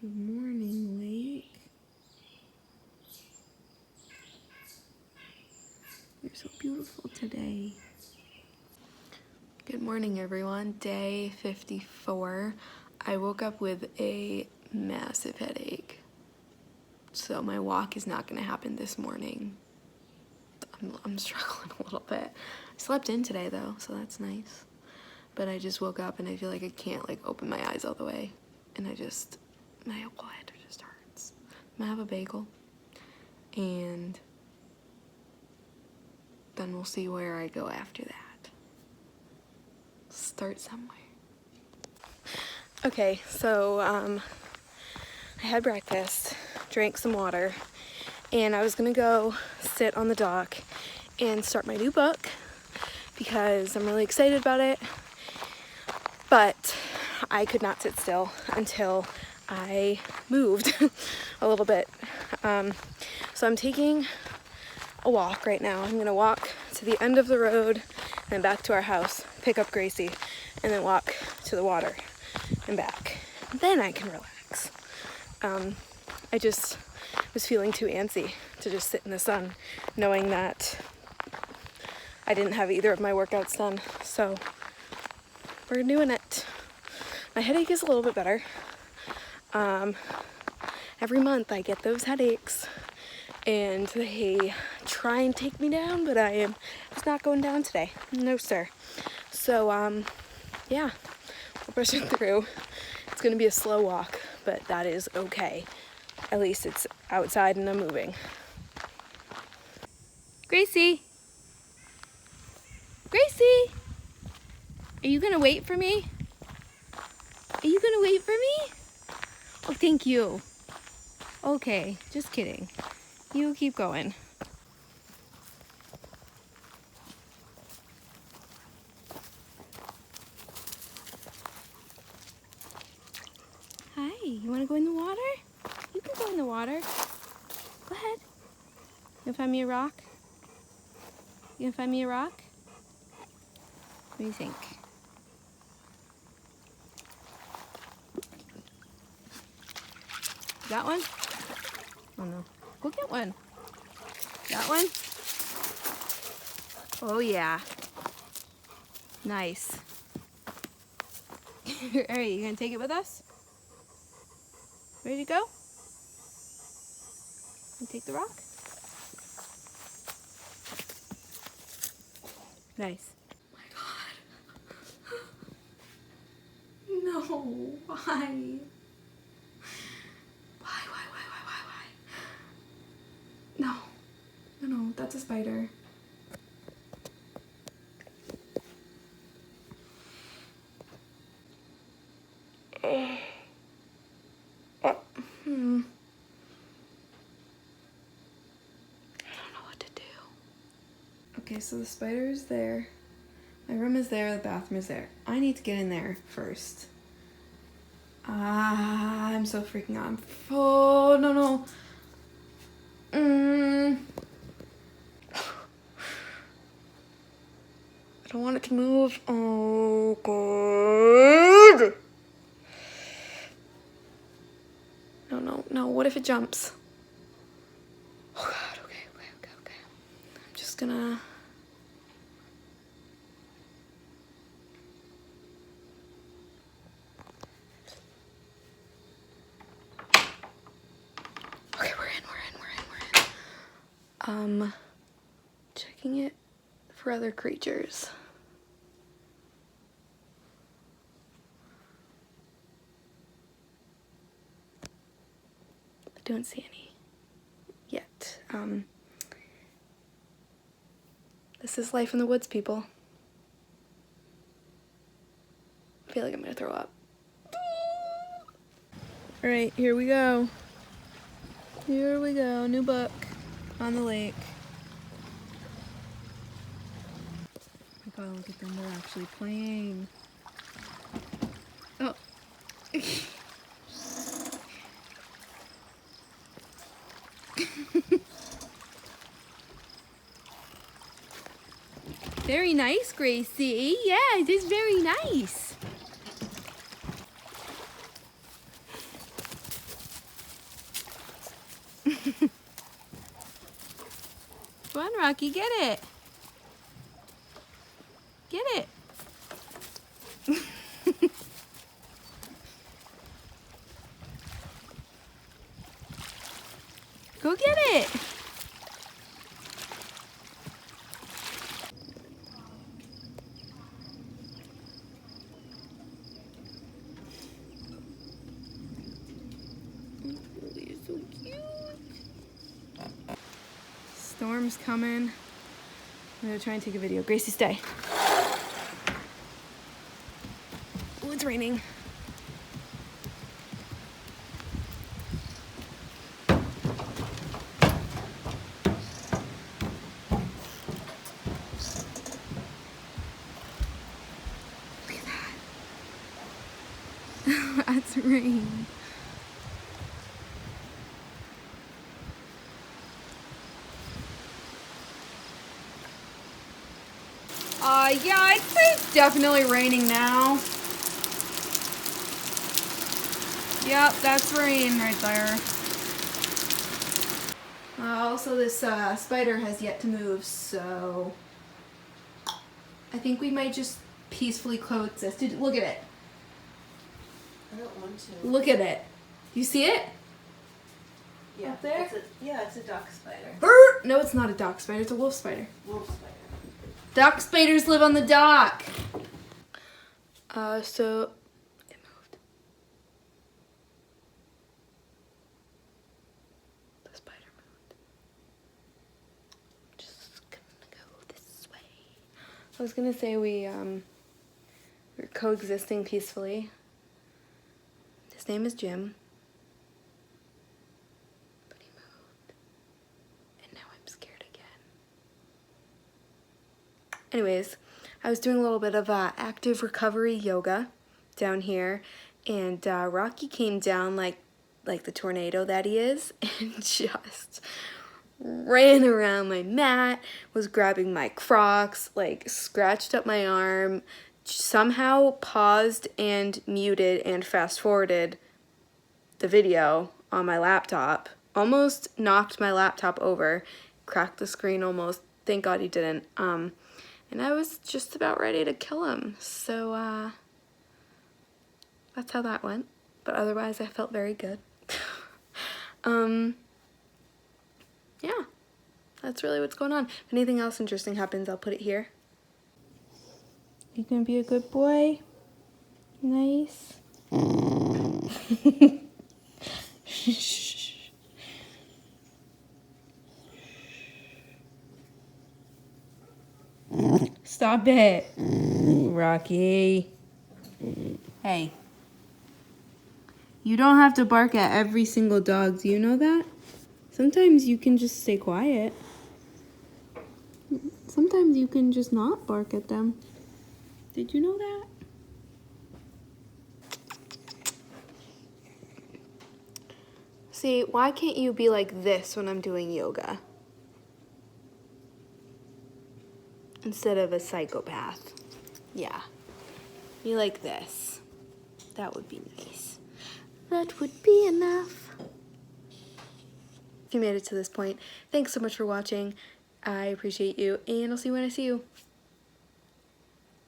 Good morning, Lake. You're so beautiful today. Good morning, everyone. Day 54. I woke up with a massive headache, so my walk is not going to happen this morning. I'm struggling a little bit. I slept in today, though, so that's nice. But I just woke up and I feel like I can't open my eyes all the way, and my whole head just hurts. I'm gonna have a bagel, and then we'll see where I go after that. Start somewhere. Okay, so I had breakfast, drank some water, and I was gonna go sit on the dock and start my new book because I'm really excited about it, but I could not sit still until I moved a little bit. So I'm taking a walk right now. I'm gonna walk to the end of the road and then back to our house, pick up Gracie, and then walk to the water and back. Then I can relax. I just was feeling too antsy to just sit in the sun, knowing that I didn't have either of my workouts done. So we're doing it. My headache is a little bit better. Every month I get those headaches and they try and take me down, but it's not going down today. No, sir. So, yeah, we're pushing through. It's gonna be a slow walk, but that is okay. At least it's outside and I'm moving. Gracie! Gracie! Are you gonna wait for me? Are you gonna wait for me? Oh, thank you. Okay, just kidding. You keep going. Hi, you wanna go in the water? You can go in the water. Go ahead. You gonna find me a rock? You gonna find me a rock? What do you think? Got one? Oh no. Go get one. Got one? Oh yeah. Nice. Alright, you gonna take it with us? Ready to go? You take the rock? Nice. Oh my god. No, why? Why? No, that's a spider. I don't know what to do. Okay, so the spider is there. My room is there, the bathroom is there. I need to get in there first. I'm so freaking out. Oh, no. I don't want it to move. Oh, God. No. What if it jumps? Oh, God. Okay. I'm just gonna... Okay, we're in. Checking it for other creatures. I don't see any yet. This is life in the woods, people. I feel like I'm gonna throw up. All right, here we go. New book on the lake. Oh my god, look at them, they're actually playing. Oh. Very nice, Gracie. Yeah, it is very nice. Come on, Rocky, get it. Get it. Go get it. You're so cute. Storm's coming. I'm gonna try and take a video. Gracie, stay. Oh, it's raining. Look at that. That's rain. Yeah, I'd say it's definitely raining now. Yep, that's rain right there. Also, this spider has yet to move, so I think we might just peacefully coexist. Look at it. I don't want to. Look at it. You see it? Yeah, up there? It's a duck spider. No, it's not a dock spider. It's a wolf spider. Wolf spider. Dock spiders live on the dock. So it moved. The spider moved. Just gonna go this way. I was gonna say we're coexisting peacefully. His name is Jim. But he moved. And now I'm scared again. Anyways, I was doing a little bit of active recovery yoga down here, and Rocky came down like the tornado that he is, and just ran around my mat, was grabbing my Crocs, like scratched up my arm, somehow paused and muted and fast forwarded the video on my laptop, almost knocked my laptop over, cracked the screen almost. Thank God he didn't. And I was just about ready to kill him. So, that's how that went. But otherwise, I felt very good. Yeah. That's really what's going on. If anything else interesting happens, I'll put it here. You gonna be a good boy? Nice. Stop it, Rocky. Hey. You don't have to bark at every single dog. Do you know that? Sometimes you can just stay quiet. Sometimes you can just not bark at them. Did you know that? See, why can't you be like this when I'm doing yoga? Instead of a psychopath. Yeah. Be like this. That would be nice. That would be enough. If you made it to this point, thanks so much for watching. I appreciate you, and I'll see you when I see you.